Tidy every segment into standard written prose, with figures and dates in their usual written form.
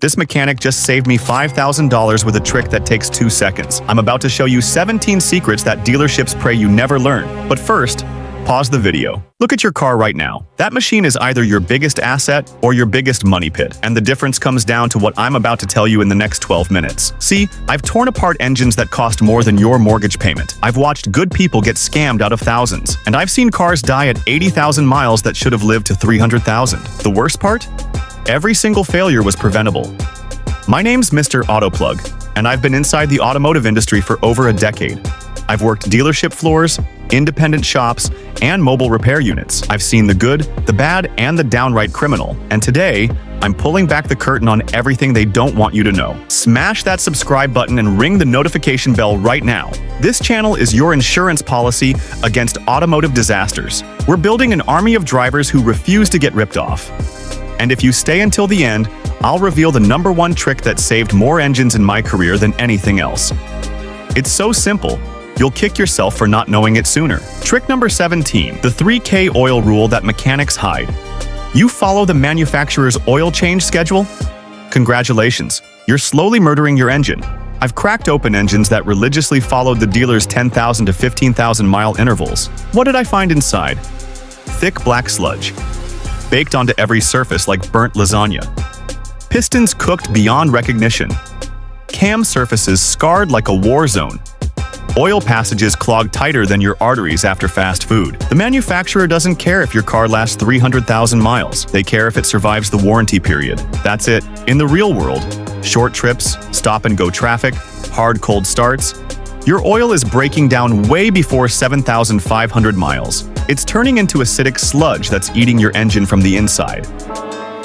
This mechanic just saved me $5,000 with a trick that takes 2 seconds. I'm about to show you 17 secrets that dealerships pray you never learn. But first, pause the video. Look at your car right now. That machine is either your biggest asset or your biggest money pit, and the difference comes down to what I'm about to tell you in the next 12 minutes. See, I've torn apart engines that cost more than your mortgage payment. I've watched good people get scammed out of thousands, and I've seen cars die at 80,000 miles that should have lived to 300,000. The worst part? Every single failure was preventable. My name's Mr. Autoplug, and I've been inside the automotive industry for over a decade. I've worked dealership floors, independent shops, and mobile repair units. I've seen the good, the bad, and the downright criminal. And today, I'm pulling back the curtain on everything they don't want you to know. Smash that subscribe button and ring the notification bell right now. This channel is your insurance policy against automotive disasters. We're building an army of drivers who refuse to get ripped off. And if you stay until the end, I'll reveal the #1 trick that saved more engines in my career than anything else. It's so simple, you'll kick yourself for not knowing it sooner. Trick number 17, the 3K oil rule that mechanics hide. You follow the manufacturer's oil change schedule? Congratulations, you're slowly murdering your engine. I've cracked open engines that religiously followed the dealer's 10,000 to 15,000 mile intervals. What did I find inside? Thick black sludge, baked onto every surface like burnt lasagna. Pistons cooked beyond recognition. Cam surfaces scarred like a war zone. Oil passages clogged tighter than your arteries after fast food. The manufacturer doesn't care if your car lasts 300,000 miles. They care if it survives the warranty period. That's it. In the real world, short trips, stop-and-go traffic, hard cold starts, your oil is breaking down way before 7,500 miles. It's turning into acidic sludge that's eating your engine from the inside.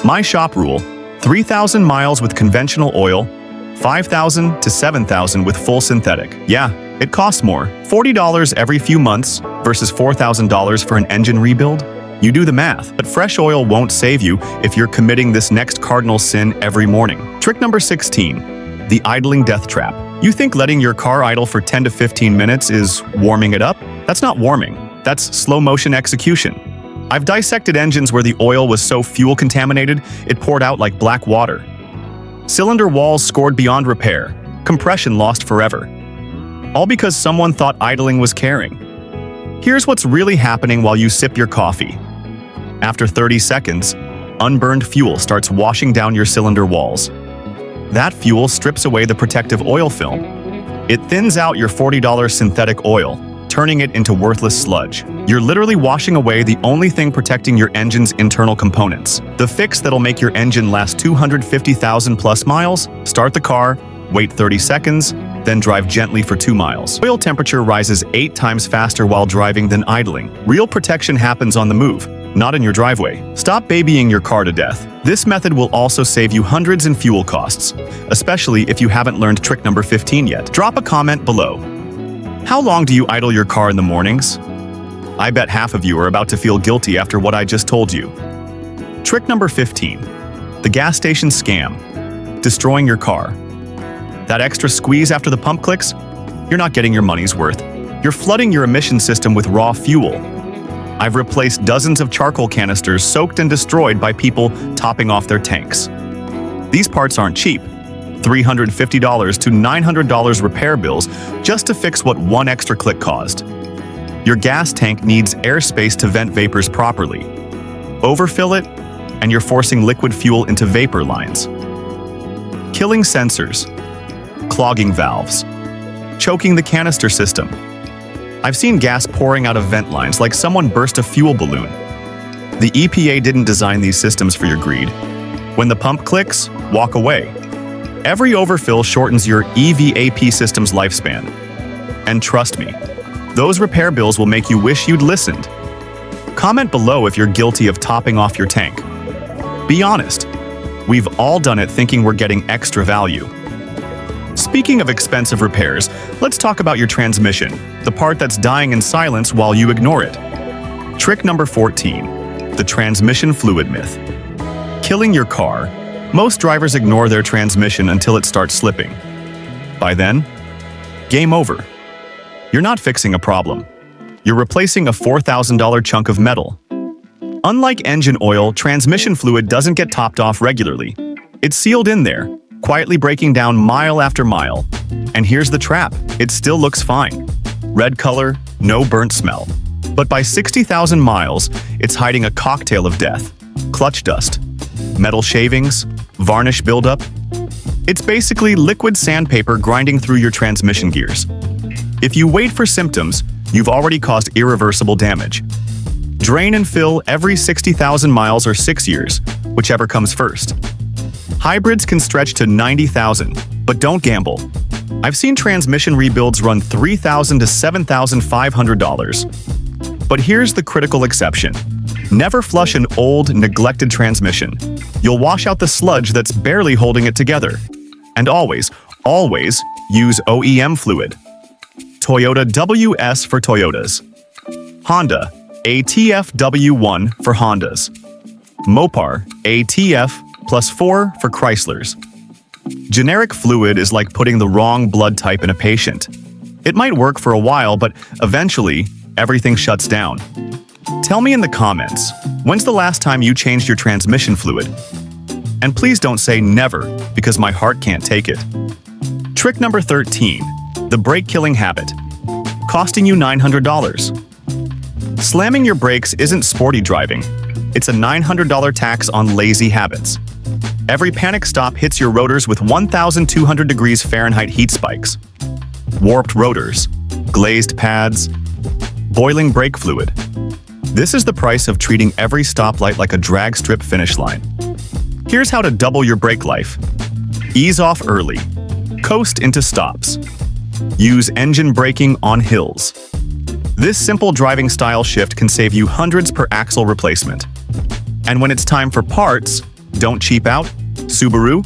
My shop rule: 3,000 miles with conventional oil, 5,000 to 7,000 with full synthetic. Yeah, it costs more. $40 every few months versus $4,000 for an engine rebuild? You do the math, but fresh oil won't save you if you're committing this next cardinal sin every morning. Trick number 16, the idling death trap. You think letting your car idle for 10 to 15 minutes is warming it up? That's not warming. That's slow motion execution. I've dissected engines where the oil was so fuel contaminated, it poured out like black water. Cylinder walls scored beyond repair, compression lost forever. All because someone thought idling was caring. Here's what's really happening while you sip your coffee. After 30 seconds, unburned fuel starts washing down your cylinder walls. That fuel strips away the protective oil film. It thins out your $40 synthetic oil, turning it into worthless sludge. You're literally washing away the only thing protecting your engine's internal components. The fix that'll make your engine last 250,000 plus miles: start the car, wait 30 seconds, then drive gently for 2 miles. Oil temperature rises 8 times faster while driving than idling. Real protection happens on the move, not in your driveway. Stop babying your car to death. This method will also save you hundreds in fuel costs, especially if you haven't learned trick number 15 yet. Drop a comment below. How long do you idle your car in the mornings? I bet half of you are about to feel guilty after what I just told you. Trick number 15, the gas station scam. Destroying your car. That extra squeeze after the pump clicks? You're not getting your money's worth. You're flooding your emission system with raw fuel. I've replaced dozens of charcoal canisters soaked and destroyed by people topping off their tanks. These parts aren't cheap. $350 to $900 repair bills just to fix what one extra click caused. Your gas tank needs airspace to vent vapors properly. Overfill it, and you're forcing liquid fuel into vapor lines. Killing sensors, clogging valves, choking the canister system. I've seen gas pouring out of vent lines like someone burst a fuel balloon. The EPA didn't design these systems for your greed. When the pump clicks, walk away. Every overfill shortens your EVAP system's lifespan. And trust me, those repair bills will make you wish you'd listened. Comment below if you're guilty of topping off your tank. Be honest. We've all done it thinking we're getting extra value. Speaking of expensive repairs, let's talk about your transmission, the part that's dying in silence while you ignore it. Trick number 14, the transmission fluid myth. Killing your car. Most drivers ignore their transmission until it starts slipping. By then, game over. You're not fixing a problem. You're replacing a $4,000 chunk of metal. Unlike engine oil, transmission fluid doesn't get topped off regularly. It's sealed in there, quietly breaking down mile after mile. And here's the trap. It still looks fine. Red color, no burnt smell. But by 60,000 miles, it's hiding a cocktail of death. Clutch dust, metal shavings, varnish buildup. It's basically liquid sandpaper grinding through your transmission gears. If you wait for symptoms, you've already caused irreversible damage. Drain and fill every 60,000 miles or 6 years, whichever comes first. Hybrids can stretch to 90,000, but don't gamble. I've seen transmission rebuilds run $3,000 to $7,500. But here's the critical exception. Never flush an old, neglected transmission. You'll wash out the sludge that's barely holding it together. And always, always use OEM fluid. Toyota WS for Toyotas. Honda ATF-W1 for Hondas. Mopar ATF+4 for Chryslers. Generic fluid is like putting the wrong blood type in a patient. It might work for a while, but eventually, everything shuts down. Tell me in the comments, when's the last time you changed your transmission fluid? And please don't say never, because my heart can't take it. Trick number 13, the brake-killing habit. Costing you $900. Slamming your brakes isn't sporty driving. It's a $900 tax on lazy habits. Every panic stop hits your rotors with 1,200 degrees Fahrenheit heat spikes. Warped rotors, glazed pads, boiling brake fluid. This is the price of treating every stoplight like a drag strip finish line. Here's how to double your brake life. Ease off early. Coast into stops. Use engine braking on hills. This simple driving style shift can save you hundreds per axle replacement. And when it's time for parts, don't cheap out. Subaru?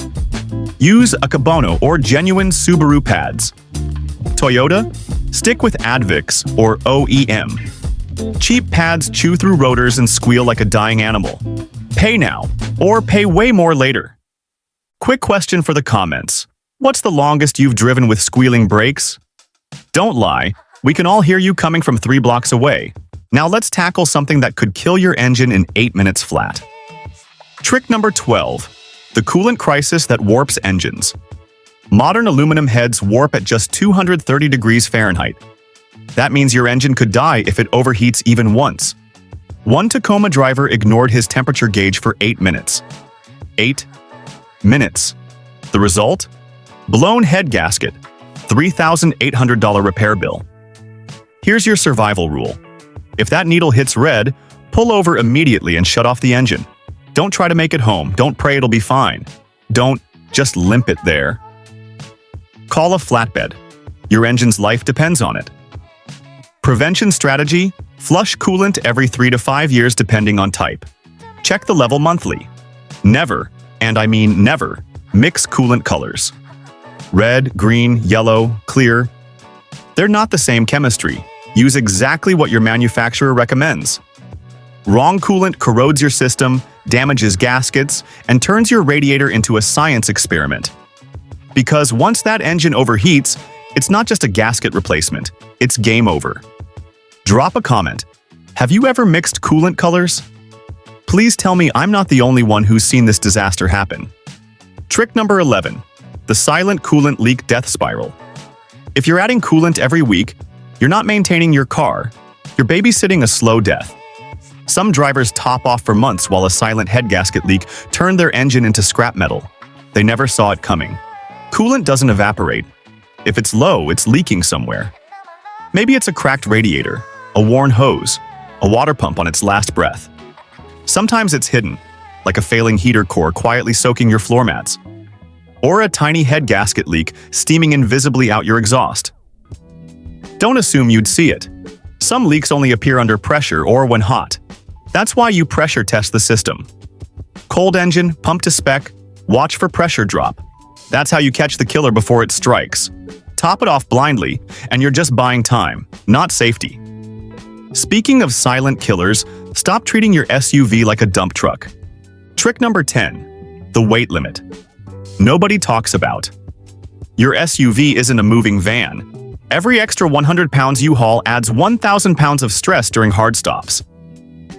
Use a Kabono or genuine Subaru pads. Toyota? Stick with Advix or OEM. Cheap pads chew through rotors and squeal like a dying animal. Pay now, or pay way more later. Quick question for the comments. What's the longest you've driven with squealing brakes? Don't lie, we can all hear you coming from 3 blocks away. Now let's tackle something that could kill your engine in 8 minutes flat. Trick number 12, the coolant crisis that warps engines. Modern aluminum heads warp at just 230 degrees Fahrenheit. That means your engine could die if it overheats even once. One Tacoma driver ignored his temperature gauge for 8 minutes. 8 minutes. The result? Blown head gasket, $3,800 repair bill. Here's your survival rule. If that needle hits red, pull over immediately and shut off the engine. Don't try to make it home. Don't pray it'll be fine. Don't just limp it there. Call a flatbed. Your engine's life depends on it. Prevention strategy: flush coolant every 3 to 5 years depending on type. Check the level monthly. Never, and I mean never, mix coolant colors. Red, green, yellow, clear. They're not the same chemistry. Use exactly what your manufacturer recommends. Wrong coolant corrodes your system, damages gaskets, and turns your radiator into a science experiment. Because once that engine overheats, it's not just a gasket replacement, it's game over. Drop a comment. Have you ever mixed coolant colors? Please tell me I'm not the only one who's seen this disaster happen. Trick number 11, the silent coolant leak death spiral. If you're adding coolant every week, you're not maintaining your car, you're babysitting a slow death. Some drivers top off for months while a silent head gasket leak turned their engine into scrap metal. They never saw it coming. Coolant doesn't evaporate. If it's low, it's leaking somewhere. Maybe it's a cracked radiator, a worn hose, a water pump on its last breath. Sometimes it's hidden, like a failing heater core quietly soaking your floor mats. Or a tiny head gasket leak steaming invisibly out your exhaust. Don't assume you'd see it. Some leaks only appear under pressure or when hot. That's why you pressure test the system. Cold engine, pump to spec, watch for pressure drop. That's how you catch the killer before it strikes. Top it off blindly, and you're just buying time, not safety. Speaking of silent killers, stop treating your SUV like a dump truck. Trick number 10, the weight limit. Nobody talks about. Your SUV isn't a moving van. Every extra 100 pounds you haul adds 1,000 pounds of stress during hard stops.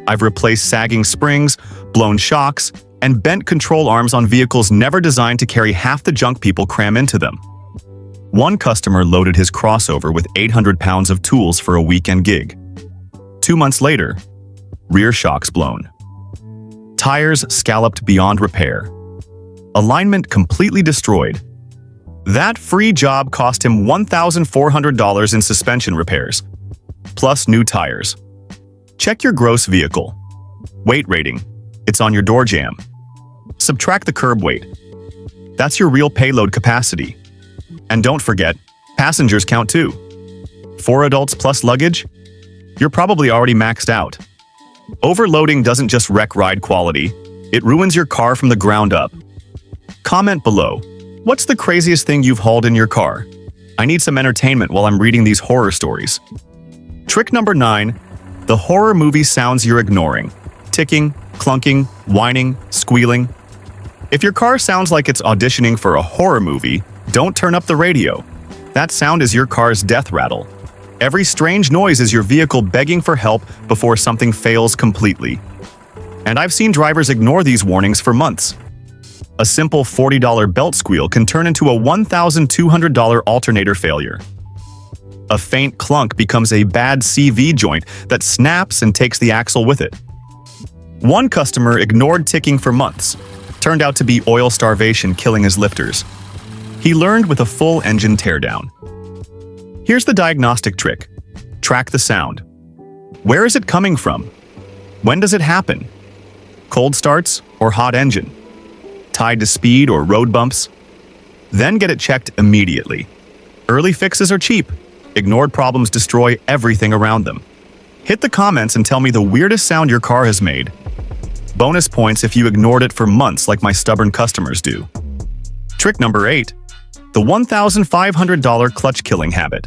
I've replaced sagging springs, blown shocks, and bent control arms on vehicles never designed to carry half the junk people cram into them. One customer loaded his crossover with 800 pounds of tools for a weekend gig. 2 months later, rear shocks blown. Tires scalloped beyond repair. Alignment completely destroyed. That free job cost him $1,400 in suspension repairs, plus new tires. Check your gross vehicle. Weight rating. It's on your door jamb. Subtract the curb weight. That's your real payload capacity. And don't forget, passengers count too. 4 adults plus luggage? You're probably already maxed out. Overloading doesn't just wreck ride quality, it ruins your car from the ground up. Comment below. What's the craziest thing you've hauled in your car? I need some entertainment while I'm reading these horror stories. Trick number 9. The horror movie sounds you're ignoring. Ticking, clunking, whining, squealing. If your car sounds like it's auditioning for a horror movie, don't turn up the radio. That sound is your car's death rattle. Every strange noise is your vehicle begging for help before something fails completely. And I've seen drivers ignore these warnings for months. A simple $40 belt squeal can turn into a $1,200 alternator failure. A faint clunk becomes a bad CV joint that snaps and takes the axle with it. One customer ignored ticking for months. Turned out to be oil starvation killing his lifters. He learned with a full engine teardown. Here's the diagnostic trick. Track the sound. Where is it coming from? When does it happen? Cold starts or hot engine? Tied to speed or road bumps? Then get it checked immediately. Early fixes are cheap. Ignored problems destroy everything around them. Hit the comments and tell me the weirdest sound your car has made. Bonus points if you ignored it for months like my stubborn customers do. Trick number 8. The $1,500 clutch killing habit.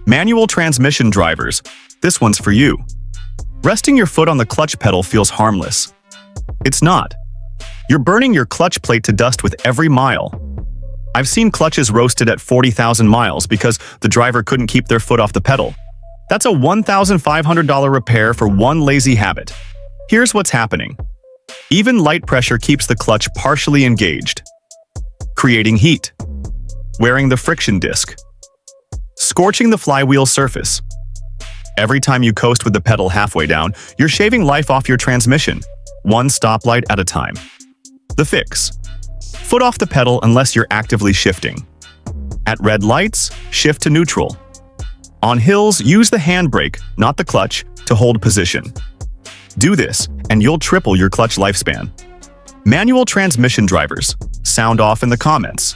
Manual transmission drivers, this one's for you. Resting your foot on the clutch pedal feels harmless. It's not. You're burning your clutch plate to dust with every mile. I've seen clutches roasted at 40,000 miles because the driver couldn't keep their foot off the pedal. That's a $1,500 repair for one lazy habit. Here's what's happening. Even light pressure keeps the clutch partially engaged, creating heat. Wearing the friction disc. Scorching the flywheel surface. Every time you coast with the pedal halfway down, you're shaving life off your transmission, one stoplight at a time. The fix. Foot off the pedal unless you're actively shifting. At red lights, shift to neutral. On hills, use the handbrake, not the clutch, to hold position. Do this, and you'll triple your clutch lifespan. Manual transmission drivers, sound off in the comments.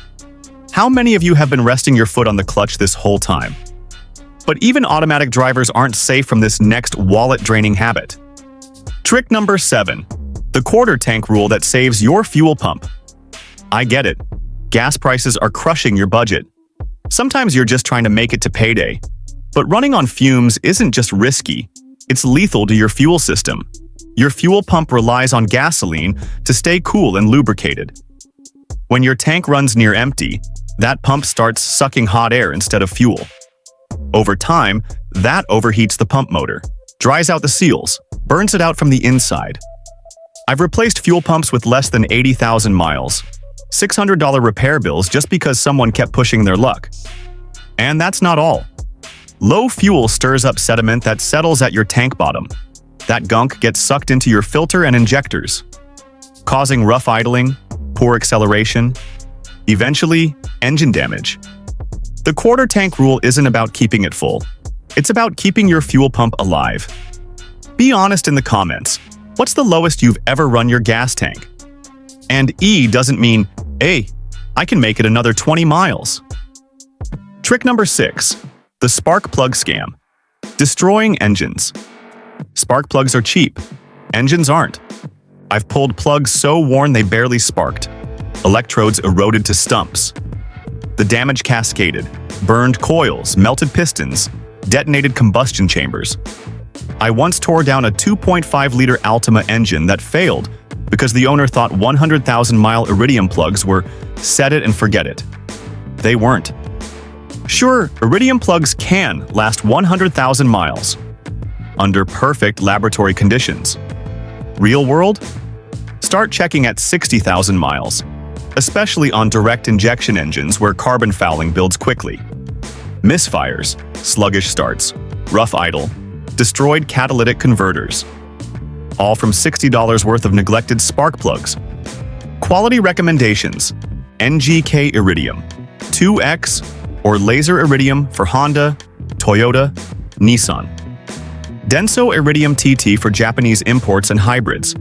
How many of you have been resting your foot on the clutch this whole time? But even automatic drivers aren't safe from this next wallet-draining habit. Trick number 7. The quarter tank rule that saves your fuel pump. I get it. Gas prices are crushing your budget. Sometimes you're just trying to make it to payday. But running on fumes isn't just risky, it's lethal to your fuel system. Your fuel pump relies on gasoline to stay cool and lubricated. When your tank runs near empty, that pump starts sucking hot air instead of fuel. Over time, that overheats the pump motor, dries out the seals, burns it out from the inside. I've replaced fuel pumps with less than 80,000 miles, $600 repair bills just because someone kept pushing their luck. And that's not all. Low fuel stirs up sediment that settles at your tank bottom. That gunk gets sucked into your filter and injectors, causing rough idling, poor acceleration, eventually, engine damage. The quarter tank rule isn't about keeping it full. It's about keeping your fuel pump alive. Be honest in the comments. What's the lowest you've ever run your gas tank? And E doesn't mean, hey, I can make it another 20 miles. Trick number 6. The spark plug scam. Destroying engines. Spark plugs are cheap. Engines aren't. I've pulled plugs so worn they barely sparked. Electrodes eroded to stumps. The damage cascaded. Burned coils, melted pistons, detonated combustion chambers. I once tore down a 2.5-liter Altima engine that failed because the owner thought 100,000-mile iridium plugs were set it and forget it. They weren't. Sure, iridium plugs can last 100,000 miles under perfect laboratory conditions. Real world? Start checking at 60,000 miles, especially on direct injection engines where carbon fouling builds quickly. Misfires, sluggish starts, rough idle, destroyed catalytic converters. All from $60 worth of neglected spark plugs. Quality recommendations: NGK Iridium, 2X, or Laser Iridium for Honda, Toyota, Nissan. Denso Iridium TT for Japanese imports and hybrids.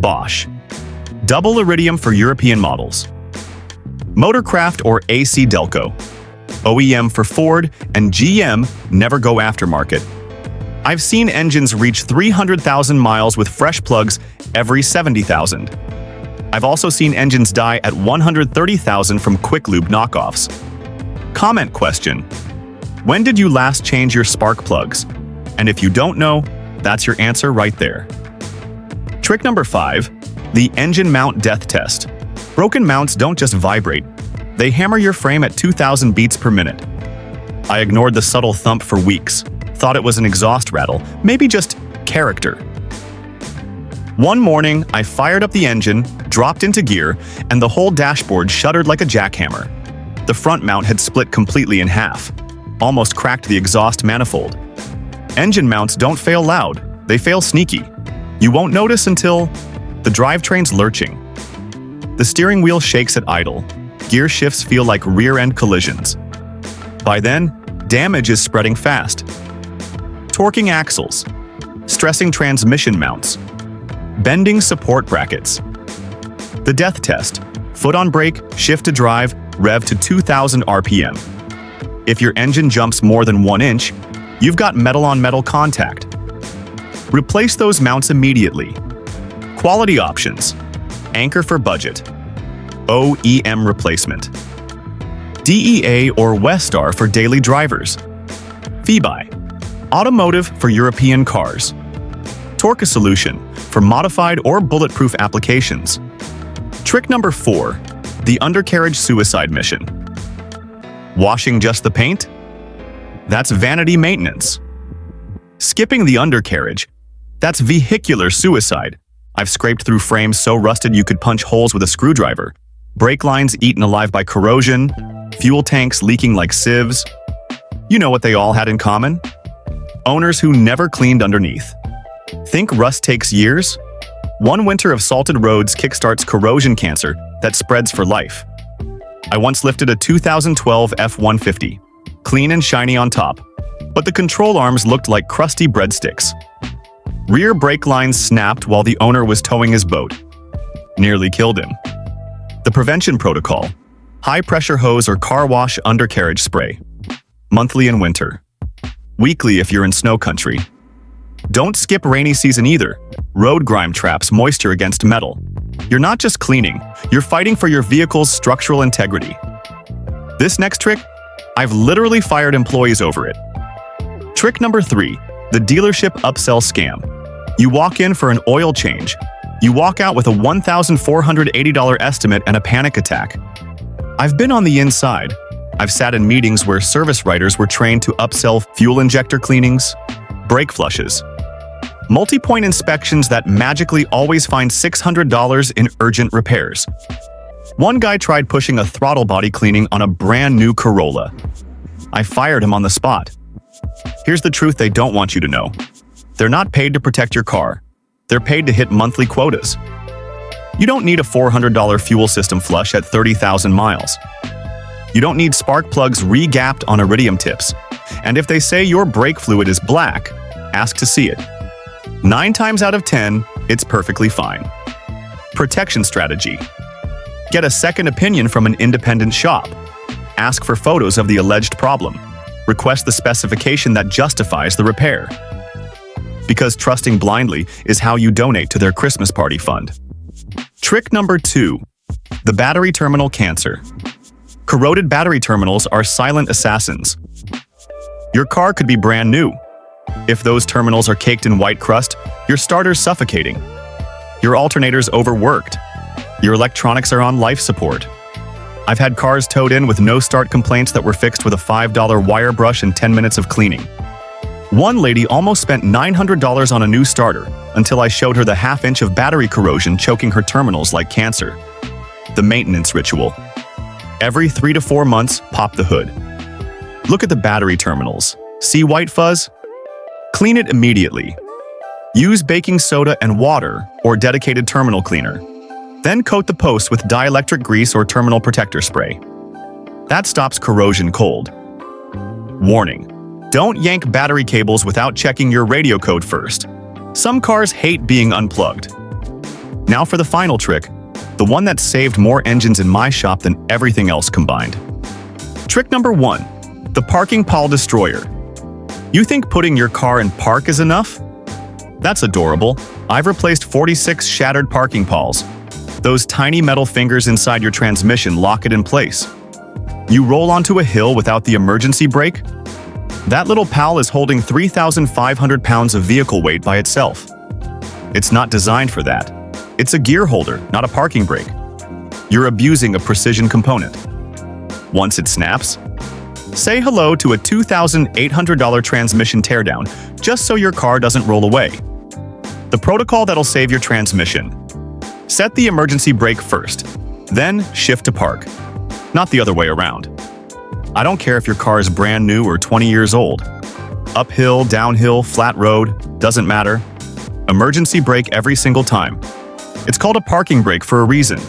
Bosch. Double Iridium for European models. Motorcraft or AC Delco. OEM for Ford and GM, never go aftermarket. I've seen engines reach 300,000 miles with fresh plugs every 70,000. I've also seen engines die at 130,000 from quick lube knockoffs. Comment question: when did you last change your spark plugs? And if you don't know, that's your answer right there. Trick number 5, the engine mount death test. Broken mounts don't just vibrate, they hammer your frame at 2,000 beats per minute. I ignored the subtle thump for weeks, thought it was an exhaust rattle, maybe just character. One morning, I fired up the engine, dropped into gear, and the whole dashboard shuddered like a jackhammer. The front mount had split completely in half, almost cracked the exhaust manifold. Engine mounts don't fail loud, they fail sneaky. You won't notice until the drivetrain's lurching. The steering wheel shakes at idle. Gear shifts feel like rear-end collisions. By then, damage is spreading fast. Torquing axles, stressing transmission mounts, bending support brackets. The death test: foot on brake, shift to drive, rev to 2,000 RPM. If your engine jumps more than 1 inch, you've got metal-on-metal contact. Replace those mounts immediately. Quality options: anchor for budget, OEM replacement, DEA or Westar for daily drivers, VBI, automotive for European cars, Torque solution for modified or bulletproof applications. Trick number 4, the undercarriage suicide mission. Washing just the paint? That's vanity maintenance. Skipping the undercarriage? That's vehicular suicide. I've scraped through frames so rusted you could punch holes with a screwdriver, brake lines eaten alive by corrosion, fuel tanks leaking like sieves. You know what they all had in common? Owners who never cleaned underneath. Think rust takes years? One winter of salted roads kickstarts corrosion cancer that spreads for life. I once lifted a 2012 F-150, clean and shiny on top, but the control arms looked like crusty breadsticks. Rear brake lines snapped while the owner was towing his boat. Nearly killed him. The prevention protocol: high-pressure hose or car wash undercarriage spray. Monthly in winter. Weekly if you're in snow country. Don't skip rainy season either. Road grime traps moisture against metal. You're not just cleaning, you're fighting for your vehicle's structural integrity. This next trick, I've literally fired employees over it. Trick number 3, the dealership upsell scam. You walk in for an oil change. You walk out with a $1,480 estimate and a panic attack. I've been on the inside. I've sat in meetings where service writers were trained to upsell fuel injector cleanings, brake flushes, multi-point inspections that magically always find $600 in urgent repairs. One guy tried pushing a throttle body cleaning on a brand new Corolla. I fired him on the spot. Here's the truth they don't want you to know. They're not paid to protect your car. They're paid to hit monthly quotas. You don't need a $400 fuel system flush at 30,000 miles. You don't need spark plugs re-gapped on iridium tips. And if they say your brake fluid is black, ask to see it. 9 times out of 10, it's perfectly fine. Protection strategy. Get a second opinion from an independent shop. Ask for photos of the alleged problem. Request the specification that justifies the repair. Because trusting blindly is how you donate to their Christmas party fund. Trick number 2, the battery terminal cancer. Corroded battery terminals are silent assassins. Your car could be brand new. If those terminals are caked in white crust, your starter's suffocating. Your alternator's overworked. Your electronics are on life support. I've had cars towed in with no start complaints that were fixed with a $5 wire brush and 10 minutes of cleaning. One lady almost spent $900 on a new starter, until I showed her the half-inch of battery corrosion choking her terminals like cancer. The maintenance ritual. Every 3 to 4 months, pop the hood. Look at the battery terminals. See white fuzz? Clean it immediately. Use baking soda and water or dedicated terminal cleaner. Then coat the posts with dielectric grease or terminal protector spray. That stops corrosion cold. Warning: don't yank battery cables without checking your radio code first. Some cars hate being unplugged. Now for the final trick, the one that saved more engines in my shop than everything else combined. Trick number 1, the parking pall destroyer. You think putting your car in park is enough? That's adorable. I've replaced 46 shattered parking palls. Those tiny metal fingers inside your transmission lock it in place. You roll onto a hill without the emergency brake? That little pal is holding 3,500 pounds of vehicle weight by itself. It's not designed for that. It's a gear holder, not a parking brake. You're abusing a precision component. Once it snaps, say hello to a $2,800 transmission teardown just so your car doesn't roll away. The protocol that'll save your transmission. Set the emergency brake first, then shift to park. Not the other way around. I don't care if your car is brand new or 20 years old. Uphill, downhill, flat road, doesn't matter. Emergency brake every single time. It's called a parking brake for a reason.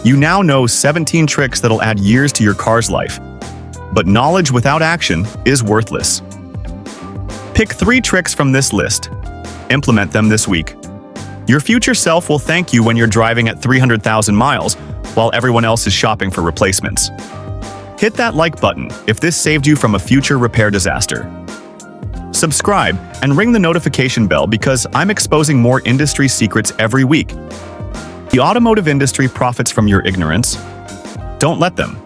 You now know 17 tricks that'll add years to your car's life. But knowledge without action is worthless. Pick 3 tricks from this list. Implement them this week. Your future self will thank you when you're driving at 300,000 miles while everyone else is shopping for replacements. Hit that like button if this saved you from a future repair disaster. Subscribe and ring the notification bell because I'm exposing more industry secrets every week. The automotive industry profits from your ignorance. Don't let them.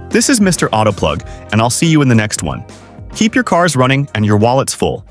This is Mr. Autoplug, and I'll see you in the next one. Keep your cars running and your wallets full.